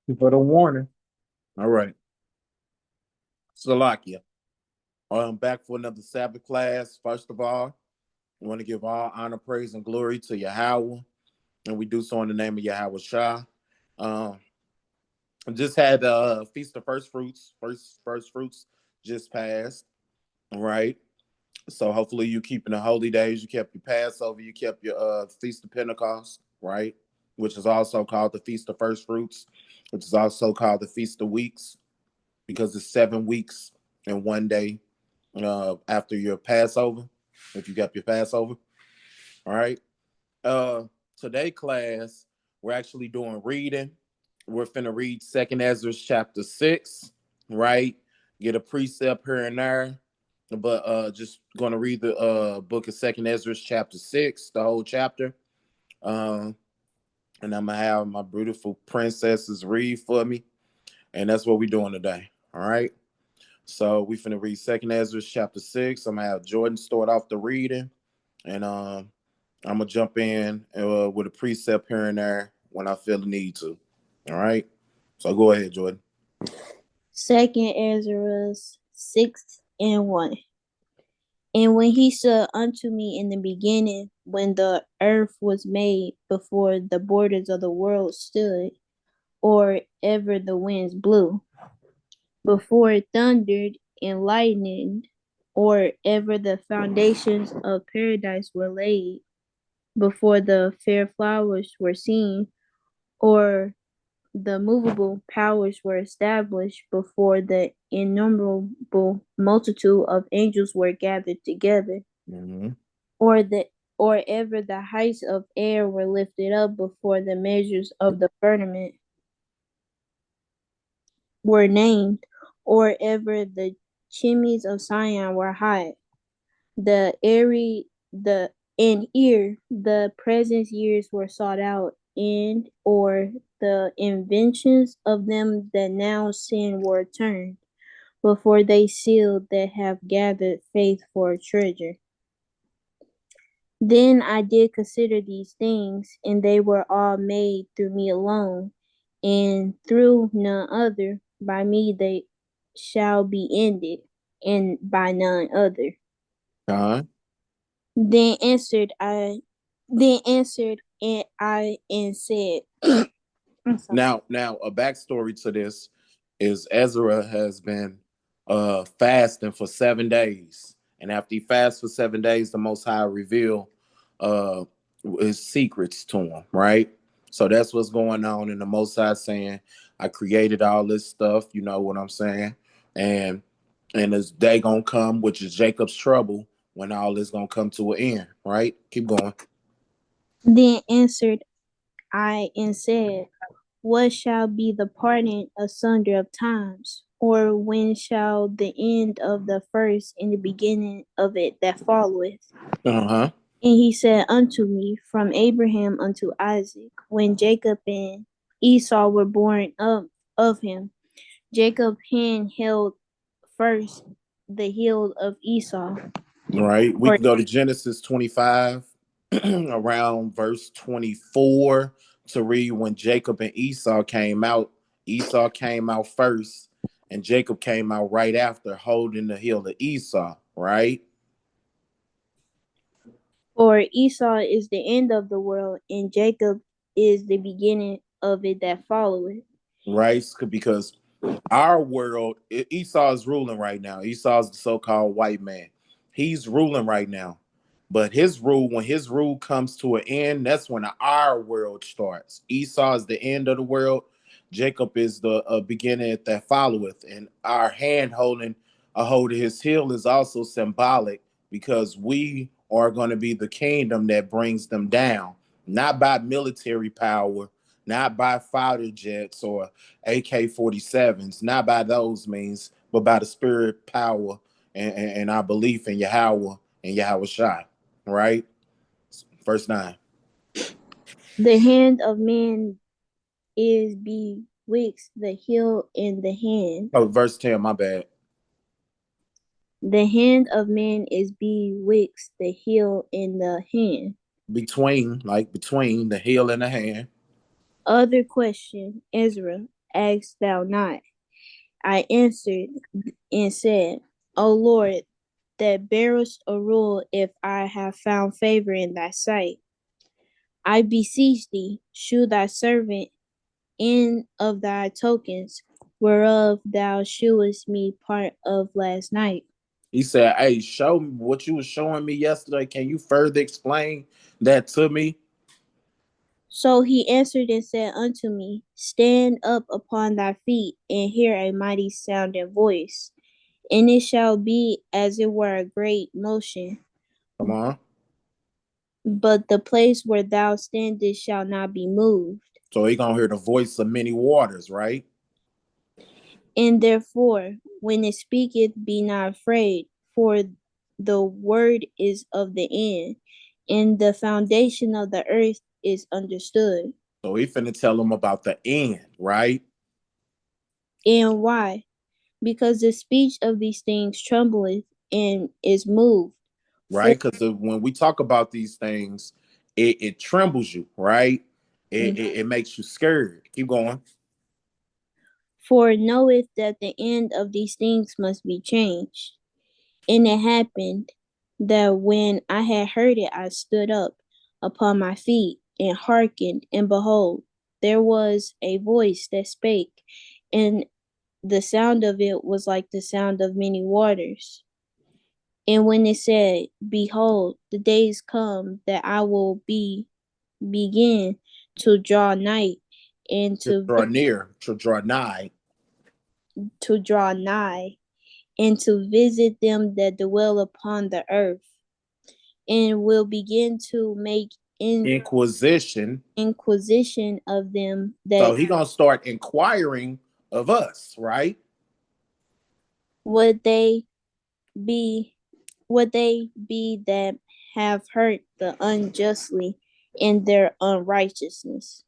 For the warning. All right. Slovakia. Back for another Sabbath class. First of all, I want to give all honor, praise, and glory to Yahweh. And we do so in the name of Yahweh Shah. Um, I just had Feast of First Fruits. First fruits just passed. All right. So hopefully you keeping the holy days. You kept your Passover. You kept your Feast of Pentecost, right? Which is also called the Feast of First Fruits, which is also called the Feast of Weeks because it's 7 weeks and one day after your Passover, if you got your Passover. All right. Uh, Today class, we're actually doing reading. We're finna read Second Esdras chapter 6, right? Get a precept here and there, but just gonna read the book of Second Esdras chapter 6, the whole chapter. Um, and I'm gonna have my beautiful princesses read for me, and that's what we're doing today. All right. So we finna read Second Ezra chapter 6. I'm gonna have Jordan start off the reading, and I'm gonna jump in with a precept here and there when I feel the need to. All right. So go ahead, Jordan. Second Ezra 6:1. And when he said unto me in the beginning, when the earth was made, before the borders of the world stood, or ever the winds blew, before it thundered and lightened, or ever the foundations of paradise were laid, before the fair flowers were seen, or the movable powers were established, before the innumerable multitude of angels were gathered together, Mm-hmm. or the or ever the heights of air were lifted up, before the measures of the firmament were named, or ever the chimneys of Sion were high. The airy the in ear the present years were sought out, and or the inventions of them that now sin were turned, before they sealed that have gathered faith for a treasure. Then I did consider these things, and they were all made through me alone, and through none other. By me they shall be ended, and by none other. Uh-huh. Then answered I, then answered and I and said, I'm sorry. Now, a backstory to this is Ezra has been fasting for 7 days, and after he fasts for 7 days, the Most High reveal uh his secrets to him, right? So that's what's going on, and the Most High saying, "I created all this stuff." You know what I'm saying? And this day gonna come, which is Jacob's trouble, when all this gonna come to an end, right? Keep going. Then answered I and said, what shall be the parting asunder of times? Or when shall the end of the first and the beginning of it that followeth? Uh huh. And he said unto me, from Abraham unto Isaac, when Jacob and Esau were born up of him, Jacob's hand held first the heel of Esau. Right. We Or can go to Genesis 25, around verse 24, to read when Jacob and Esau came out. Esau came out first, and Jacob came out right after, holding the heel of Esau, right? for Esau is the end of the world, and Jacob is the beginning of it that followeth. Right? Because our world, Esau is ruling right now. Esau is the so-called white man. He's ruling right now. But his rule, when his rule comes to an end, that's when our world starts. Esau is the end of the world. Jacob is the beginning that followeth. And our hand holding a hold of his heel is also symbolic because we are going to be the kingdom that brings them down, not by military power, not by fighter jets or AK-47s, not by those means, but by the spirit, power, and our belief in Yahweh and Yahweh Shai. Right? Verse 9. The hand of man is betwixt the heel and the hand. Oh, verse 10, my bad. The hand of man is betwixt the heel and the hand. Between, like between the heel and the hand. Other question, Ezra. asked thou not? I answered and said, O Lord, that bearest a rule if I have found favor in thy sight. I beseech thee, shew thy servant in of thy tokens, whereof thou shewest me part of last night. He said, "Hey, show me what you was showing me yesterday. Can you further explain that to me?" So he answered and said unto me, Stand up upon thy feet, and hear a mighty sounding voice. And it shall be as it were a great motion, Come on. but the place where thou standest shall not be moved. So he gonna hear the voice of many waters, right? And therefore, when it speaketh, be not afraid, for the word is of the end, and the foundation of the earth is understood. So he finna tell them about the end, right? And why? Because the speech of these things trembleth and is moved. For, Right? Because when we talk about these things, it trembles you, right? It makes you scared. Keep going. for it knoweth that the end of these things must be changed. And it happened that when I had heard it, I stood up upon my feet and hearkened, and behold, there was a voice that spake, and the sound of it was like the sound of many waters. And when it said, Behold, the days come that I will begin to draw nigh and To draw near, to draw nigh. to draw nigh and to visit them that dwell upon the earth, and will begin to make Inquisition. inquisition of them So that he gonna start inquiring of us, right? what they be what they be that have hurt the unjustly in their unrighteousness.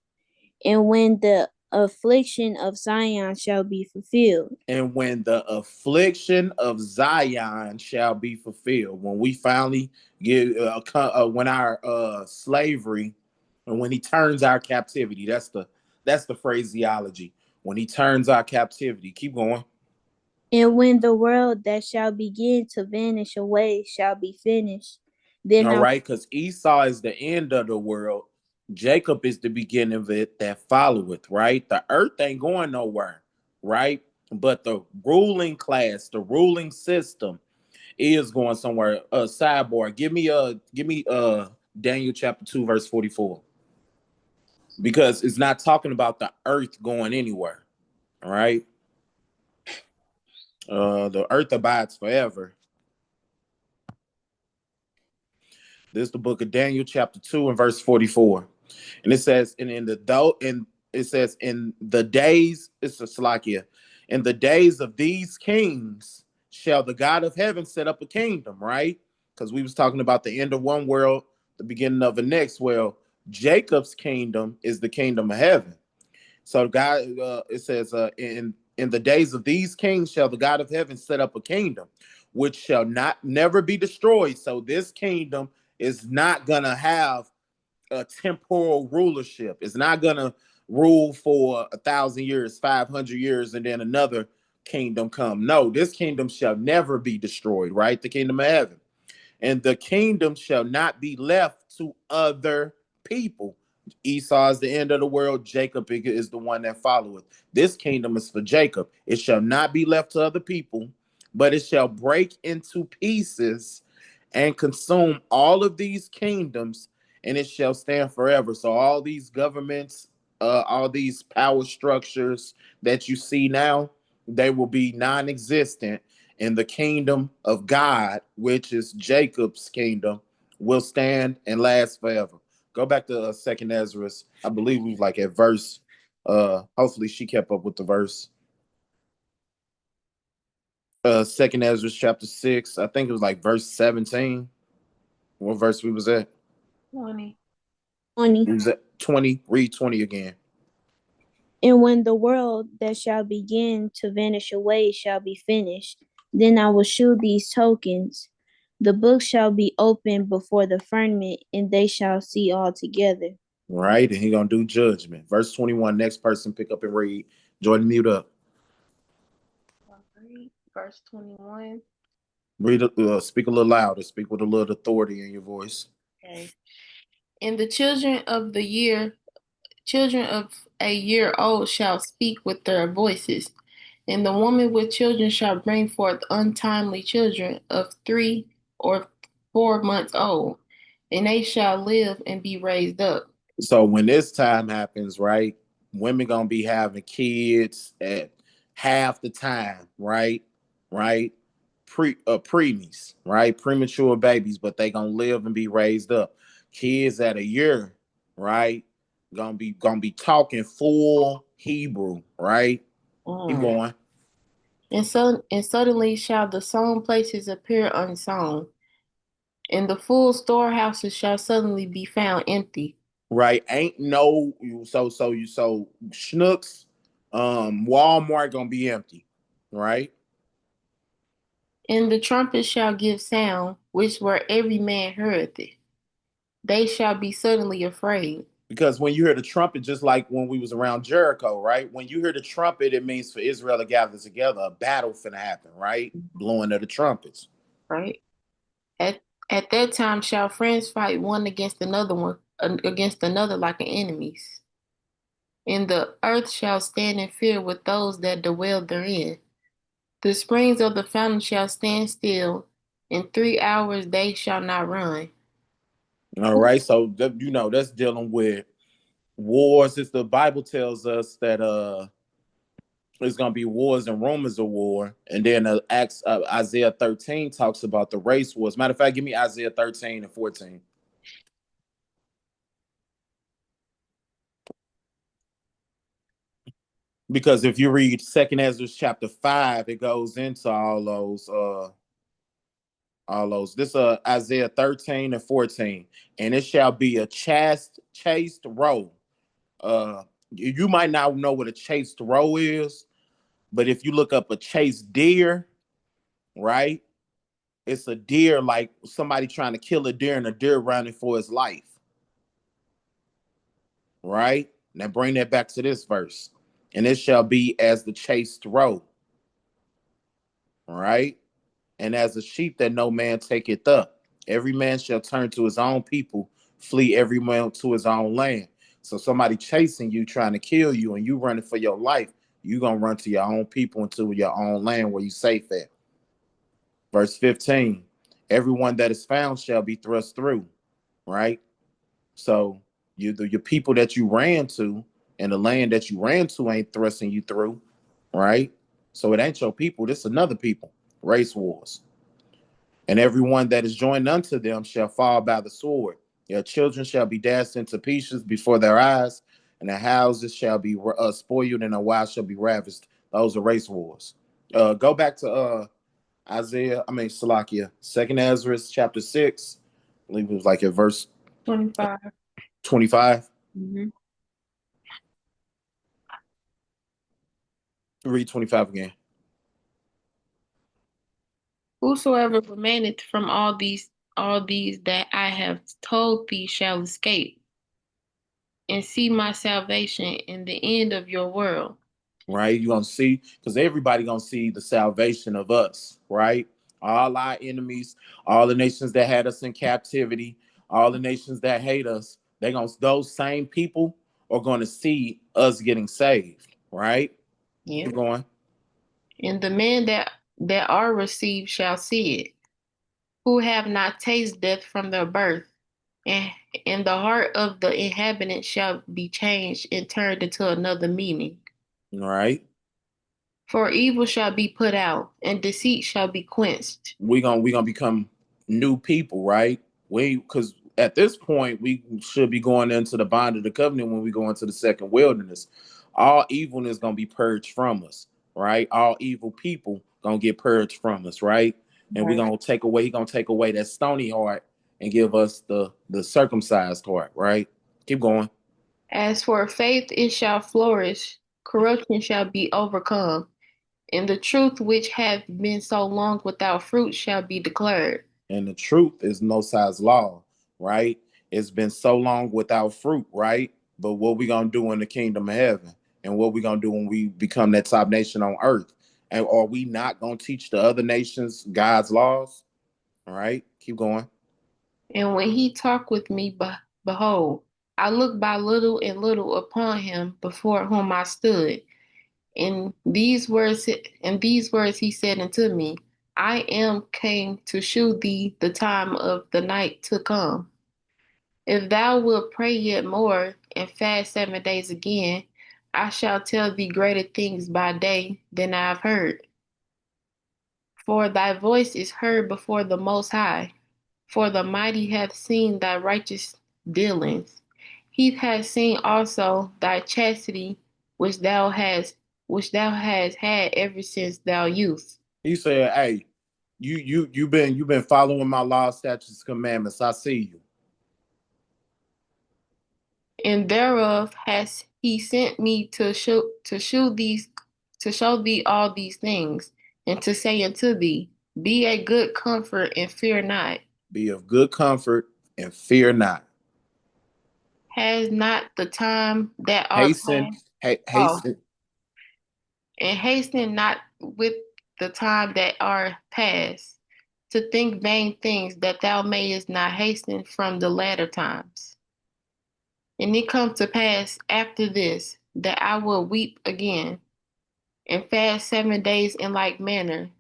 And when the affliction of Zion shall be fulfilled, And when the affliction of Zion shall be fulfilled, when we finally get when our slavery, and when he turns our captivity, that's the phraseology. When he turns our captivity, keep going. and when the world that shall begin to vanish away shall be finished, then All I right, because Esau is the end of the world, Jacob is the beginning of it that followeth, right? The earth ain't going nowhere, right? But the ruling class, the ruling system is going somewhere. Sidebar, give me Daniel chapter 2, verse 44. Because it's not talking about the earth going anywhere. All right. The earth abides forever. This is the book of Daniel, chapter 2, and verse 44. And it says, and in the though in it says, in the days, it's a Slakia, in the days of these kings shall the God of heaven set up a kingdom, right? Because we was talking about the end of one world, the beginning of the next. Well, Jacob's kingdom is the kingdom of heaven. So God, it says, in the days of these kings shall the God of heaven set up a kingdom, which shall not never be destroyed. So this kingdom is not gonna have a temporal rulership. It's not gonna rule for 1,000 years, 500 years, and then another kingdom come. No, this kingdom shall never be destroyed. Right, the kingdom of heaven, and the kingdom shall not be left to other people. Esau is the end of the world. Jacob is the one that followeth. This kingdom is for Jacob. It shall not be left to other people, but it shall break into pieces and consume all of these kingdoms, and it shall stand forever. So all these governments, all these power structures that you see now, they will be non-existent, and the kingdom of God, which is Jacob's kingdom, will stand and last forever. Go back to Second Esdras. I believe we was like at verse. Hopefully she kept up with the verse. Second Ezra chapter 6. I think it was like verse 17. What verse we was at? 20. 20. We was at 20. Read 20 again. And when the world that shall begin to vanish away shall be finished, then I will shew these tokens. The book shall be opened before the firmament, and they shall see all together. Right? And he gonna do judgment. Verse 21. Next person pick up and read. Jordan, mute up. All right. Verse 21. Read. Speak a little louder. Speak with a little authority in your voice. Okay. And the children of a year old shall speak with their voices, and the woman with children shall bring forth untimely children of 3 or 4 months old, and they shall live and be raised up. So when this time happens, right, women gonna be having kids at half the time, right? Right? Preemies, right? Premature babies, but they gonna live and be raised up. Kids at a year, right? Gonna be talking full Hebrew, right? Keep Mm. going. And suddenly shall the sown places appear unsown, and the full storehouses shall suddenly be found empty. Right? Ain't no so Schnucks, Walmart gonna be empty, right? And the trumpet shall give sound, which where every man heareth it. They shall be suddenly afraid. Because when you hear the trumpet, just like when we was around Jericho, right? When you hear the trumpet, it means for Israel to gather together, a battle finna happen, right? Blowing of the trumpets. Right? At at that time shall friends fight one against another like enemies. And the earth shall stand in fear with those that dwell therein. The springs of the fountain shall stand still. In 3 hours they shall not run. All right. So that's dealing with wars. It's the Bible tells us that it's gonna be wars and rumors of war. And then Acts Isaiah 13 talks about the race wars. Matter of fact, give me Isaiah 13 and 14. Because if you read Second Ezra chapter 5, it goes into all those. This Isaiah 13 and 14. And it shall be a chased roe. You might not know what a chased roe is, but if you look up a chased deer, right? It's a deer like somebody trying to kill a deer and a deer running for his life. Right? Now bring that back to this verse. And it shall be as the chased roe, right? And as a sheep that no man taketh up. Every man shall turn to his own people, flee every man to his own land. So somebody chasing you, trying to kill you, and you running for your life, you gonna run to your own people and to your own land where you safe at. Verse 15. Everyone that is found shall be thrust through, right? So your people that you ran to and the land that you ran to ain't thrusting you through, right? So it ain't your people, this another people. Race wars. And everyone that is joined unto them shall fall by the sword. Their children shall be dashed into pieces before their eyes, and their houses shall be spoiled, and their wives shall be ravished. Those are race wars. Go back to Salakia, Second Ezra chapter 6. I believe it was like at verse 25. 25. Mm-hmm. Read 25 again. Whosoever remaineth from all these that I have told thee shall escape, and see my salvation in the end of your world. Right? You're gonna see, because everybody gonna see the salvation of us, right? All our enemies, all the nations that had us in captivity, all the nations that hate us, those same people are gonna see us getting saved, right? Yeah. Keep going. And the men that are received shall see it, who have not tasted death from their birth, and and the heart of the inhabitant shall be changed and turned into another meaning. All right. For evil shall be put out, and deceit shall be quenched. We gonna become new people, right? We because at this point we should be going into the bond of the covenant when we go into the second wilderness. All evilness gonna be purged from us, right? All evil people gonna get purged from us, right? And we're Right. gonna take away, he gonna take away that stony heart and give us the circumcised heart, right? Keep going. As for faith, it shall flourish, corruption shall be overcome, and the truth which hath been so long without fruit shall be declared. And the truth is no size law, right? It's been so long without fruit, right? But what we gonna do in the kingdom of heaven? and what we're gonna do when we become that top nation on earth. And are we not gonna teach the other nations God's laws? All right, keep going. And when he talked with me, behold, I looked by little and little upon him before whom I stood. In these words he said unto me, I am came to shew thee the time of the night to come. If thou wilt pray yet more, and fast 7 days again, I shall tell thee greater things by day than I have heard. For thy voice is heard before the Most High. For the mighty hath seen thy righteous dealings. He hath seen also thy chastity, which thou hast had ever since thou youth. He said, "Hey, you've been following my law, statutes, commandments. I see you." And thereof has he sent me to show thee all these things, and to say unto thee, Be a good comfort and fear not. Be of good comfort and fear not. Has not the time that are Hasten, past? Oh, hasten. and hasten not with the time that are past, to think vain things, that thou mayest not hasten from the latter times. And it come to pass after this, that I will weep again, and fast 7 days in like manner,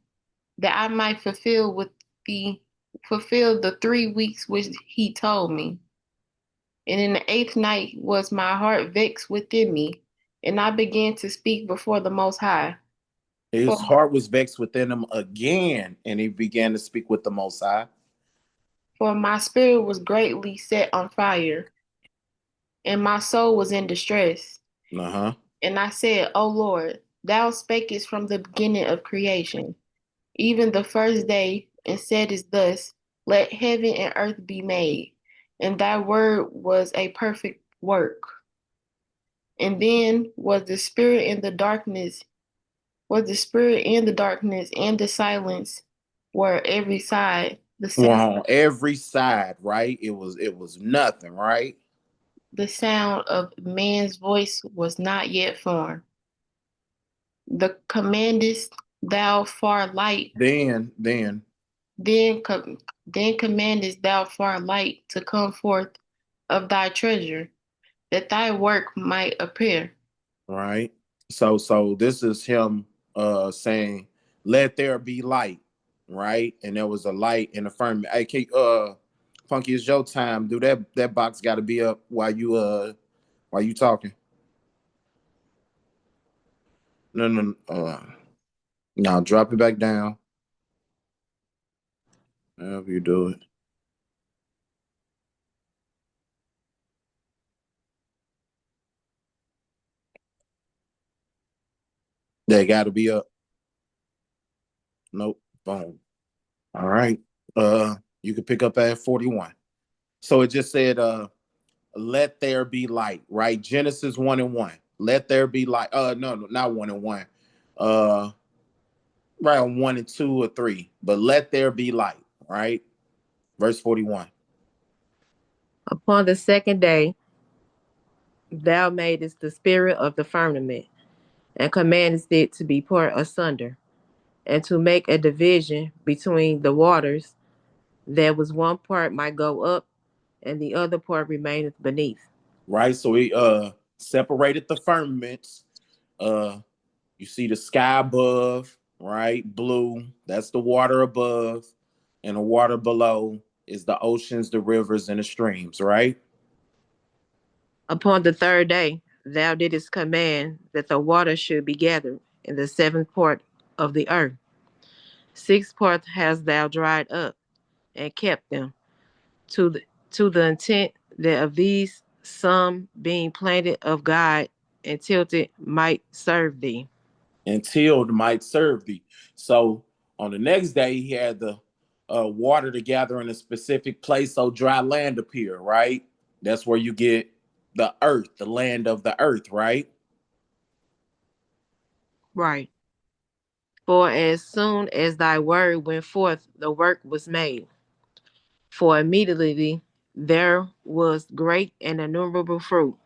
that I might the fulfill the 3 weeks which he told me. And in the eighth night was my heart vexed within me, and I began to speak before the Most High. His For, heart was vexed within him again, and he began to speak with the Most High. for my spirit was greatly set on fire, and my soul was in distress. Uh huh. And I said, O Lord, thou spakest from the beginning of creation, even the first day, and saidest thus, Let heaven and earth be made. And thy word was a perfect work. And then was the spirit in the darkness and the silence were every side. Well, on every side, right? It was nothing, right? The sound of man's voice was not yet formed. The commandest thou far light, Then, then commandest thou far light to come forth of thy treasure, that thy work might appear. right? So this is him saying, "Let there be light," right? And there was a light in the firmament. Hey, Funky, it's your time. Do that box got to be up while you talking? No, no, no. Drop it back down. However you do it. They got to be up. Nope. Boom. All right. You can pick up at 41. So it just said, let there be light, right? Genesis 1:1. Let there be light. No, not 1:1. Uh, right on 1 and 2 or 3. But let there be light, right? Verse 41. Upon the second day, thou madest the spirit of the firmament, and commandest it to be part asunder, and to make a division between the waters. There was one part might go up, and the other part remaineth beneath. Right. So he separated the firmaments. Uh you see the sky above, right? Blue, that's the water above, and the water below is the oceans, the rivers, and the streams, right? Upon the third day, thou didst command that the water should be gathered in the seventh part of the earth. Six parts hast thou dried up, and kept them, to the intent that of these some being planted of God and tilted might serve thee. And tilled might serve thee. So on the next day, he had the water to gather in a specific place, so dry land appear, right? That's where you get the earth, the land of the earth, right? Right. For as soon as thy word went forth, the work was made. For immediately there was great and innumerable fruit,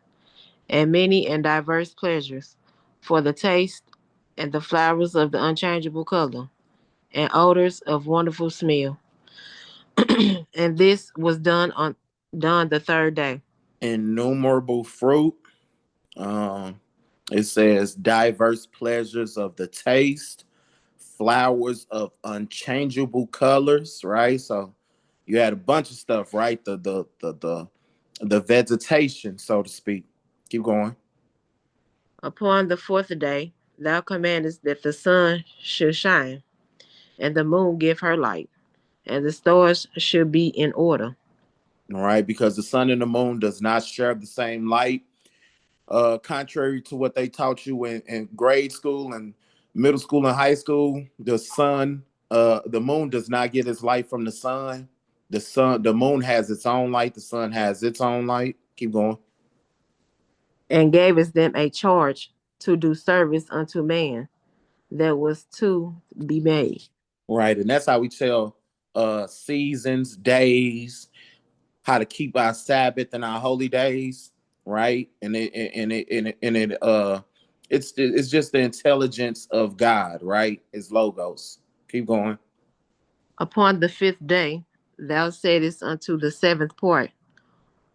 and many and diverse pleasures. for the taste, and the flowers of the unchangeable color, and odors of wonderful smell. And this was done the third day. Innumerable fruit. Um, it says diverse pleasures of the taste, flowers of unchangeable colors, right? So you had a bunch of stuff, right? The vegetation, so to speak. Keep going. Upon the fourth day, thou commandest that the sun should shine, and the moon give her light, and the stars should be in order. All right, because the sun and the moon does not share the same light. Contrary to what they taught you in grade school and middle school and high school, the moon does not get its light from the sun. The moon has its own light. The sun has its own light. Keep going. And gavest them a charge to do service unto man that was to be made. Right, and that's how we tell seasons, days, how to keep our Sabbath and our holy days, right? It's just the intelligence of God, right? It's logos. Keep going. Upon the fifth day, thou saidest unto the seventh part,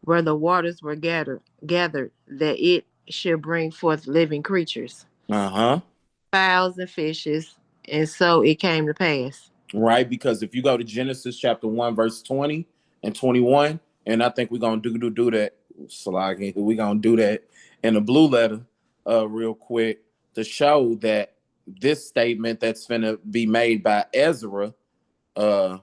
where the waters were gathered, that it should bring forth living creatures, Uh-huh. fowls and fishes, and so it came to pass. Right, because if you go to Genesis chapter 1 verse 20 and 21, and I think we're gonna do that, Salagi, we're gonna do that in the blue letter real quick to show that this statement that's gonna be made by Ezra, uh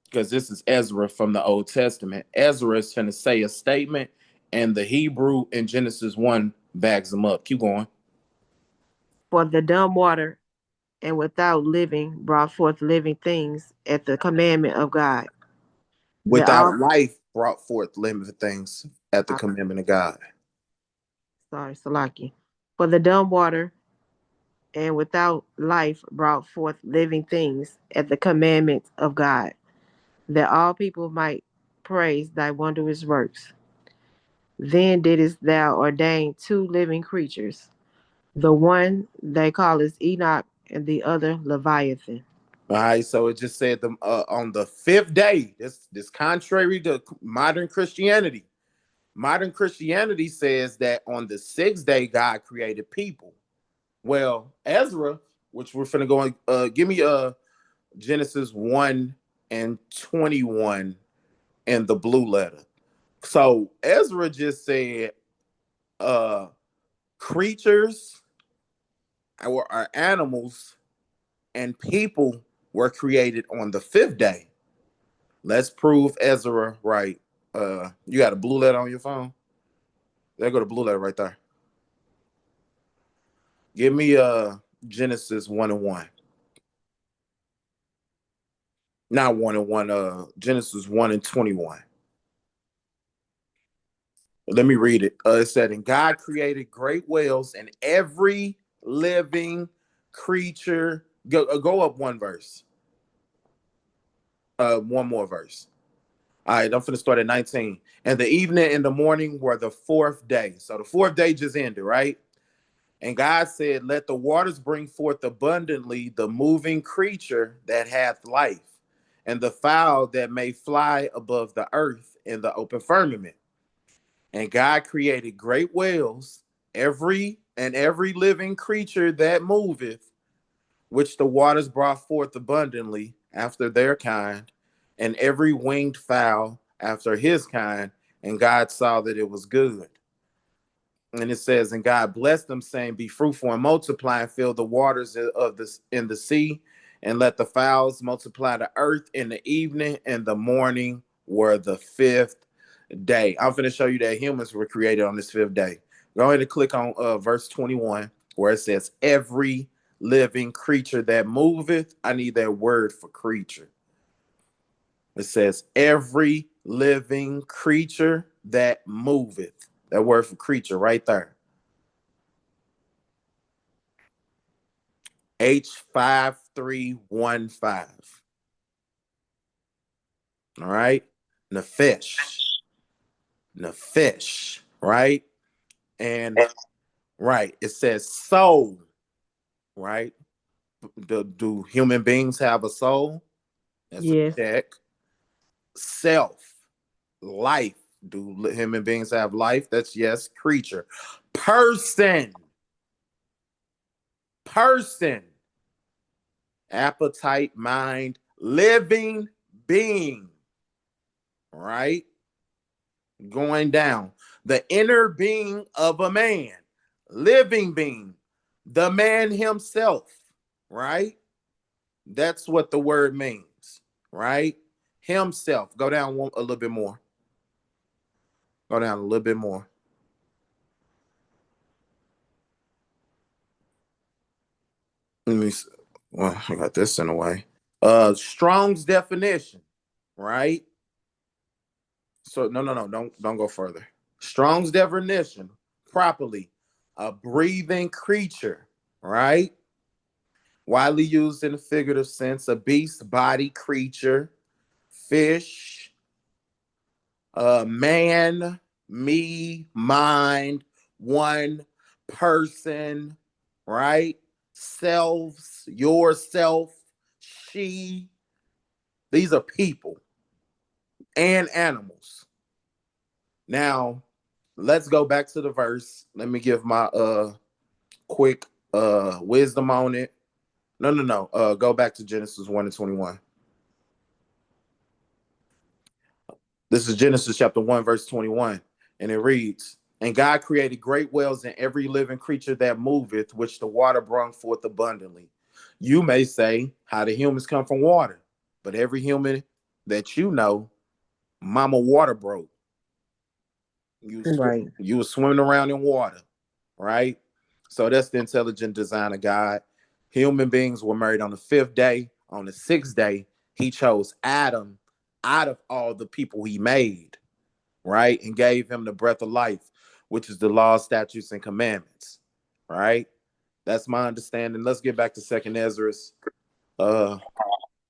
because this is Ezra from the Old Testament. Ezra is gonna say a statement, and the Hebrew in Genesis 1 backs them up. Keep going. For the dumb water and without living brought forth living things at the commandment of God. That Without all life brought forth living things at the commandment of God. sorry, Salaki. For the dumb water and without life brought forth living things at the commandment of God, that all people might praise thy wondrous works. Then didst thou ordain two living creatures, the one they call is Enoch, and the other Leviathan. All right, so it just said them on the fifth day. This contrary to modern Christianity. Modern Christianity says that on the sixth day God created people. Well, Ezra, which we're finna go on, give me Genesis 1 and 21 in the blue letter. So Ezra just said uh creatures or animals and people were created on the fifth day. Let's prove Ezra right. You got a blue letter on your phone? There go the blue letter right there. Give me Genesis 1 and 1. Not 1 and 1, Genesis 1 and 21. Let me read it. It said, and God created great whales and every living creature. Go up one verse. One more verse. All right, I'm finna start at 19. And the evening and the morning were the fourth day. So the fourth day just ended, right? And God said, let the waters bring forth abundantly the moving creature that hath life, and the fowl that may fly above the earth in the open firmament. And God created great whales, every living creature that moveth, which the waters brought forth abundantly after their kind, and every winged fowl after his kind. And God saw that it was good. And it says, and God blessed them, saying, be fruitful and multiply, and fill the waters of this in the sea, and let the fowls multiply the earth. In the evening and the morning were the fifth day. I'm going to show you that humans were created on this fifth day. Go ahead and click on verse 21, where it says, every living creature that moveth. I need that word for creature. It says, every living creature that moveth. That word for creature right there. H5315. All right. Nefesh. Nefesh. Right. And Right. It says soul, right? Do human beings have a soul? That's a Yes. check. Self, life. Do human beings have life? That's yes. Creature. Person. Person. Appetite, mind, living being. Right? Going down. The inner being of a man. Living being. The man himself. Right? That's what the word means. Right? Himself. Go down a little bit more. Go down a little bit more. Let me see. Well, I got this in a way. Strong's definition, right? So no, don't go further. Strong's definition properly. A breathing creature, right? Widely used in a figurative sense, a beast, body, creature, fish, man, me, mind, one person, right? Selves, yourself, she. These are people and animals. Now, let's go back to the verse. Let me give my quick wisdom on it. No. Go back to Genesis 1 and 21. This is Genesis chapter 1, verse 21. And it reads, And God created great whales and every living creature that moveth, which the water brought forth abundantly. You may say, how do humans come from water? But every human that you know, mama water broke. Right. You were swimming around in water, right? So that's the intelligent design of God. Human beings were made on the fifth day. On the sixth day, he chose Adam out of all the people he made, right? And gave him the breath of life, which is the law, statutes, and commandments, right? That's my understanding. Let's get back to Second Esdras. Uh,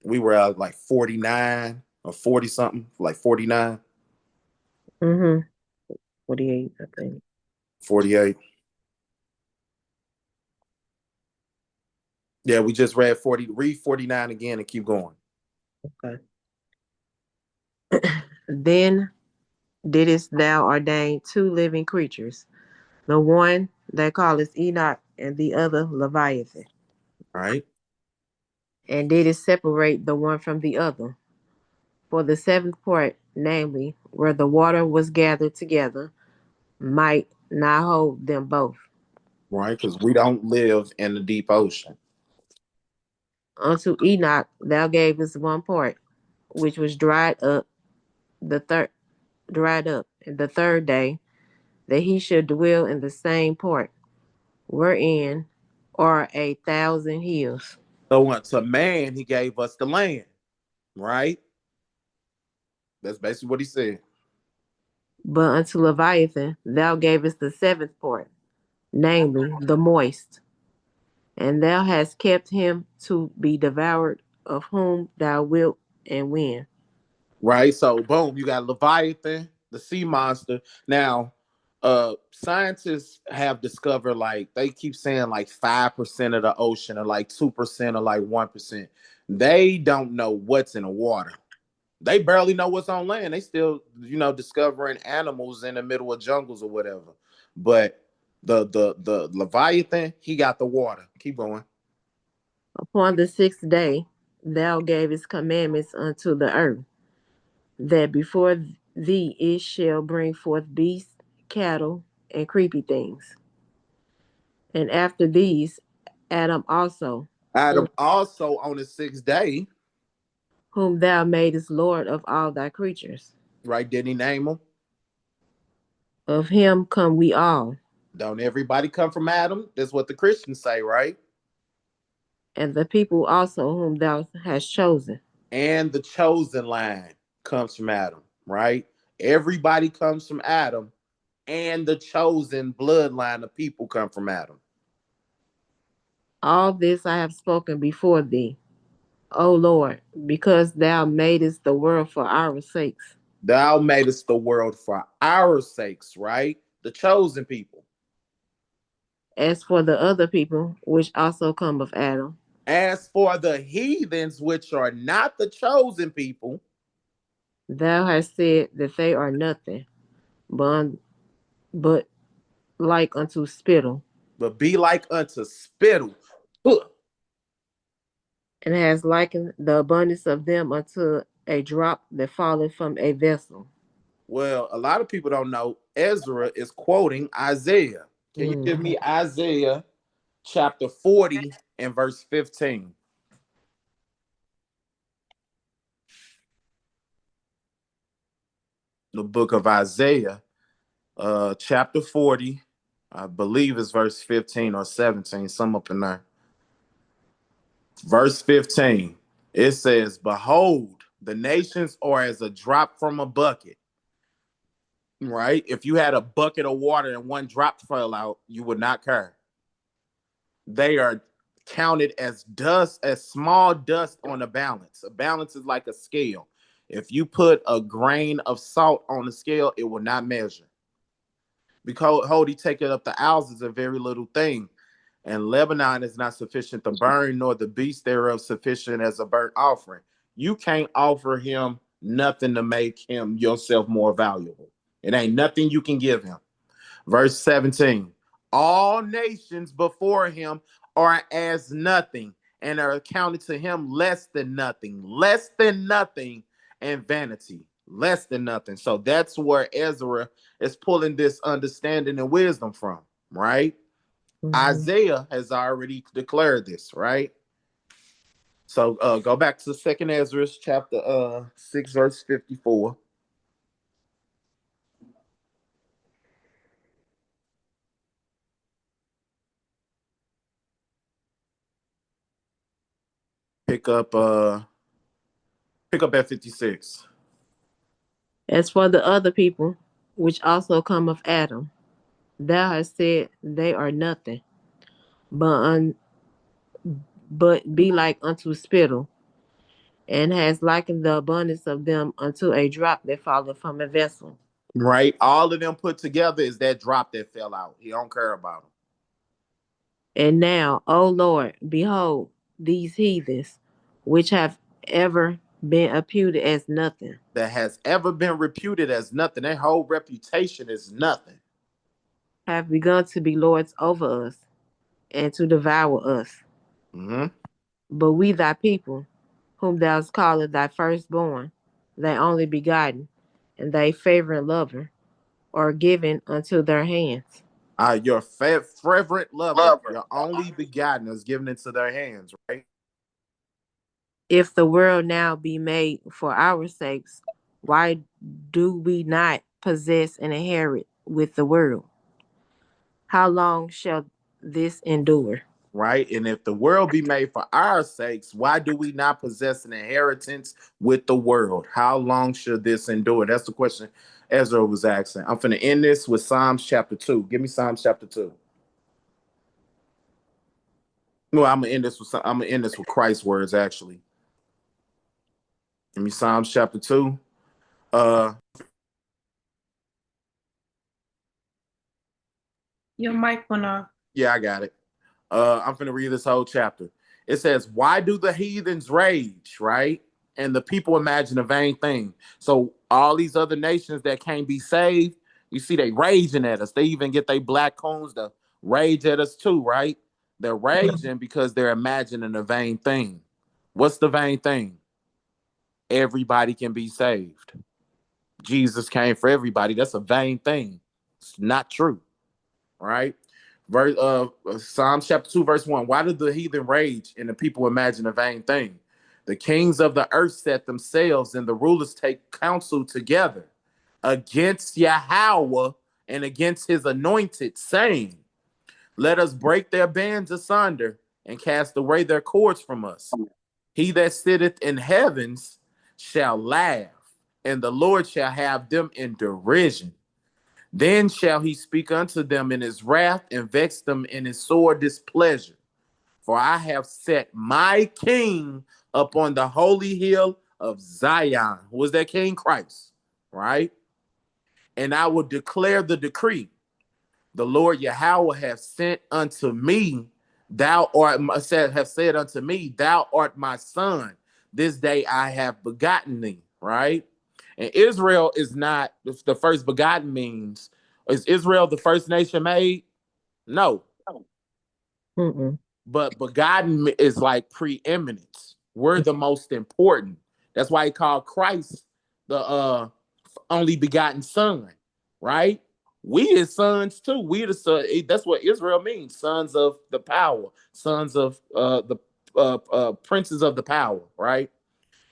we were at like 49 or 40 something, like 49, Mm-hmm. 48, I think. 48. Yeah, we just read 40. Read 49 again and keep going. Okay. Then didst thou ordain two living creatures, the one that calleth Enoch, and the other Leviathan, All right. and didst separate the one from the other. For the seventh part, namely, where the water was gathered together, might not hold them both. Right. Because we don't live in the deep ocean. Unto Enoch thou gavest one part, which was the third dried up, and the third day, that he should dwell in the same part, wherein are 1,000 hills. So to man, he gave us the land. Right. That's basically what he said. But unto Leviathan thou gavest the seventh part, namely the moist, and thou hast kept him to be devoured, of whom thou wilt and when. Right. So boom, you got Leviathan, the sea monster. Now, scientists have discovered like they keep saying like 5% of the ocean or like 2% or like 1%. They don't know what's in the water. They barely know what's on land. They still, discovering animals in the middle of jungles or whatever. But the Leviathan, he got the water. Keep going. Upon the sixth day thou gavest commandments unto the earth, that before thee it shall bring forth beasts, cattle, and creepy things. And after these, Adam also, whom, Adam also on the sixth day, whom thou madest Lord of all thy creatures. right? Didn't he name them? Of him come we all, Don't everybody come from Adam? That's what the Christians say, right? and the people also whom thou hast chosen. And the chosen line comes from Adam, right? Everybody comes from Adam, and the chosen bloodline of people come from Adam. All this I have spoken before thee, O Lord, because thou madest the world for our sakes. Thou madest the world for our sakes, right? The chosen people. As for the other people, which also come of Adam, As for the heathens, which are not the chosen people, thou hast said that they are nothing, but, but like unto spittle, but be like unto spittle. Huh. and has likened the abundance of them unto a drop that falleth from a vessel. Well, a lot of people don't know Ezra is quoting Isaiah. Can you give Mm. me Isaiah chapter 40 and verse 15? The book of Isaiah, chapter 40, I believe is verse 15 or 17, some up in there. Verse 15, it says, behold, the nations are as a drop from a bucket, right? If you had a bucket of water and one drop fell out, you would not care. They are counted as dust, as small dust on a balance. A balance is like a scale. If you put a grain of salt on the scale, it will not measure. Because he take it up the owls is a very little thing. And Lebanon is not sufficient to burn, nor the beast thereof sufficient as a burnt offering. You can't offer him nothing to make him yourself more valuable. It ain't nothing you can give him. Verse 17, all nations before him are as nothing and are accounted to him less than nothing, and vanity, less than nothing. So that's where Ezra is pulling this understanding and wisdom from, right? Mhm. Isaiah has already declared this, right? So go back to Second Ezra chapter 6, verse 54. Pick up at 56. As for the other people, which also come of Adam, thou hast said they are nothing, but be like unto spittle, and has likened the abundance of them unto a drop that falleth from a vessel. Right? All of them put together is that drop that fell out. He don't care about them. And now, O Lord, behold these heathens, which have ever been reputed as nothing, That has ever been reputed as nothing. Their whole reputation is nothing. have begun to be lords over us, and to devour us. Mm-hmm. But we thy people, whom thou callest thy firstborn, thy only begotten, and thy favorite lover, are given unto their hands. Your favorite lover, your only begotten, is given into their hands, right? If the world now be made for our sakes, why do we not possess and inherit with the world? How long shall this endure? Right? And if the world be made for our sakes, why do we not possess an inheritance with the world? How long should this endure? That's the question Ezra was asking. I'm going to end this with Psalms chapter 2. Give me Psalms chapter 2. No, I'm gonna end this with Christ's words actually. Give me Psalms chapter 2. Uh Your mic went off. yeah, I got it. I'm gonna read this whole chapter. It says, why do the heathens rage, right? And the people imagine a vain thing. So all these other nations that can't be saved, you see, they raging at us. They even get their black coons to rage at us too, right? They're raging because they're imagining a vain thing. What's the vain thing? Everybody can be saved. Jesus came for everybody. That's a vain thing. It's not true, right? Verse Psalm chapter 2, verse 1. Why did the heathen rage and the people imagine a vain thing? The kings of the earth set themselves, and the rulers take counsel together against Yahweh and against his anointed, saying, let us break their bands asunder and cast away their cords from us. He that sitteth in heavens shall laugh, and the Lord shall have them in derision. Then shall he speak unto them in his wrath and vex them in his sore displeasure. For I have set my king upon the holy hill of Zion. Who was that king? Christ, right? And I will declare the decree. The Lord Yahweh have sent unto me, have said unto me, thou art my son. This day I have begotten thee. Right? And Israel is not the first begotten means. Is Israel the first nation made? No. Mm-mm. But begotten is like preeminence. We're the most important. That's why he called Christ the only begotten son, right? We his sons too. We the son. That's what Israel means. Sons of the power. Sons of the princes of the power, right?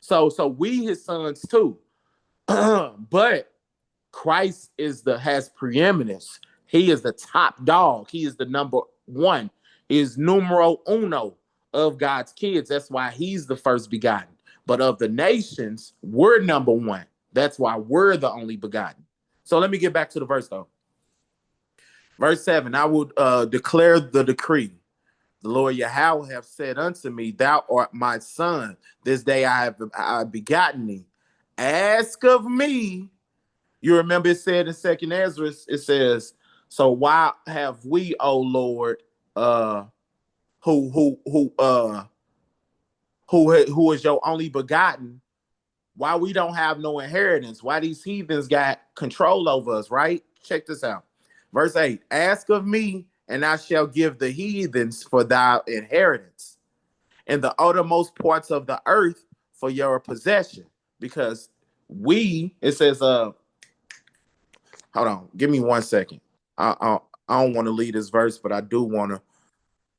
So we his sons too. But Christ has preeminence. He is the top dog. He is the number one. He is numero uno of God's kids. That's why he's the first begotten. But of the nations, we're number one. That's why we're the only begotten. So let me get back to the verse though. Verse 7, I will declare the decree. The Lord Yahweh have said unto me, thou art my son. This day I have begotten thee. Ask of me. You remember it said in Second Esdras, it says, so why have we, O Lord, who is your only begotten, why we don't have no inheritance? Why these heathens got control over us, right? Check this out. Verse 8, ask of me, and I shall give the heathens for thy inheritance, and the uttermost parts of the earth for your possession. Because it says, hold on, give me 1 second. I don't want to lead this verse, but I do want to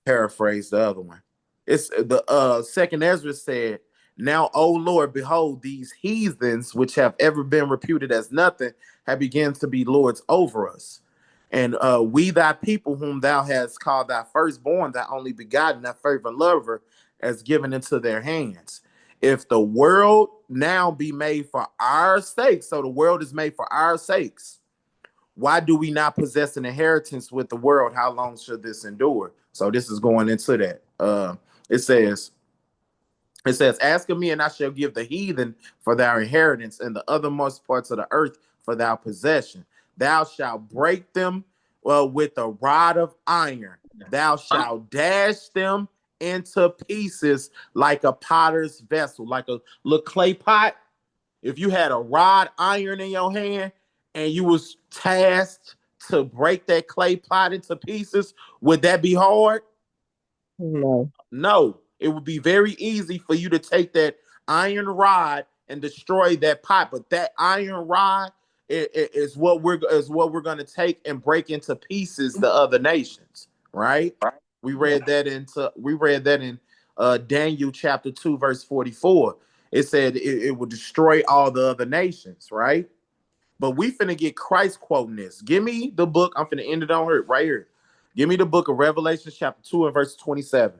paraphrase the other one. It's the second Ezra said, now, O Lord, behold, these heathens, which have ever been reputed as nothing, have begun to be lords over us. And we, thy people, whom thou hast called thy firstborn, thy only begotten, thy favorite lover, as given into their hands. If the world now be made for our sakes, so the world is made for our sakes, why do we not possess an inheritance with the world? How long should this endure? So this is going into that. It says, ask of me, and I shall give the heathen for their inheritance, and the othermost parts of the earth for thy possession. Thou shalt break them with a rod of iron. Thou shalt dash them into pieces like a potter's vessel, like a little clay pot. If you had a rod iron in your hand and you was tasked to break that clay pot into pieces, would that be hard? No. No. It would be very easy for you to take that iron rod and destroy that pot, but that iron rod is what we're going to take and break into pieces the other nations, right? We read that in Daniel chapter 2 verse 44. It said it would destroy all the other nations, right? But we finna get Christ quoting this. Give me the book. I'm finna end it on her right here. Give me the book of Revelation chapter 2 and verse 27.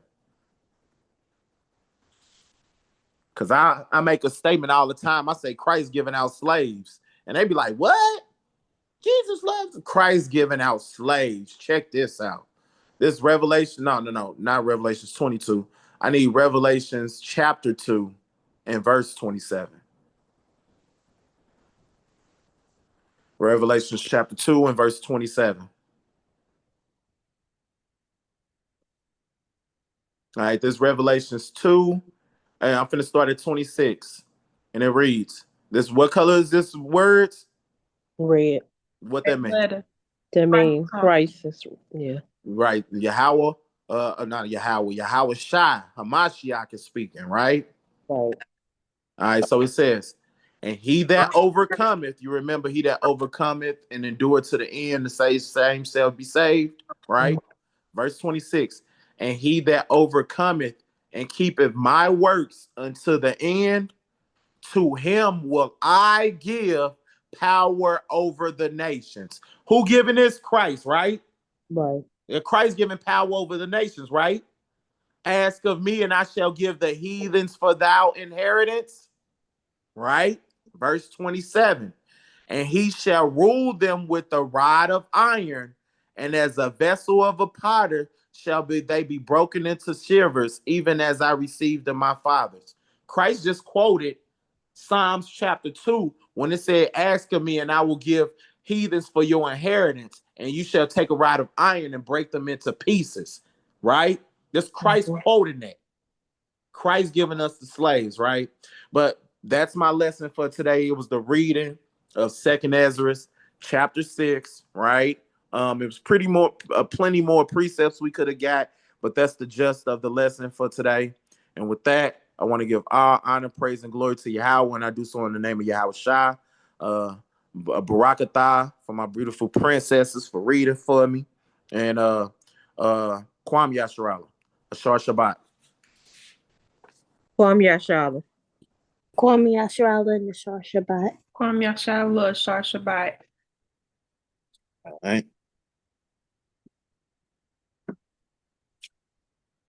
Because I make a statement all the time. I say Christ giving out slaves. And they be like, what? Jesus loves Christ giving out slaves. Check this out. This Revelation, no, not Revelations 22. I need Revelations chapter 2 and verse 27. Revelations chapter 2 and verse 27. All right, this Revelations 2, and I'm finna start at 26. And it reads, this, what color is this words? Red. What that mean? Letter. That means Christ is, yeah. Right. Yahweh, not Yahweh, Yahweh Shai, Hamashiach is speaking, right? Right. All right, so it says, and he that overcometh, you remember he that overcometh and endure to the end, the same shall be saved, right? Verse 26, and he that overcometh and keepeth my works unto the end, to him will I give power over the nations. Who giving this? Christ, right? Right. Christ giving power over the nations, right? Ask of me, and I shall give the heathens for thou inheritance, right? Verse 27. And he shall rule them with a rod of iron, and as a vessel of a potter shall they be broken into shivers, even as I received of my fathers. Christ just quoted Psalms chapter 2 when it said, ask of me, and I will give heathens for your inheritance, and you shall take a rod of iron and break them into pieces. Right? This Christ quoting that. Christ giving us the slaves, right? But that's my lesson for today. It was the reading of Second Esdras, chapter 6, right? It was plenty more precepts we could have got, but that's the gist of the lesson for today. And with that, I want to give all honor, praise, and glory to Yahweh, and I do so in the name of Yahweh Shai. Barakatah for my beautiful princesses for reading for me, and Kwam Yasharala, Ashar Shabbat. Kwam Yashala. Kwame Yashrala and Nashar Shabbat. Kwam Yashala, Shar Shabbat. All right.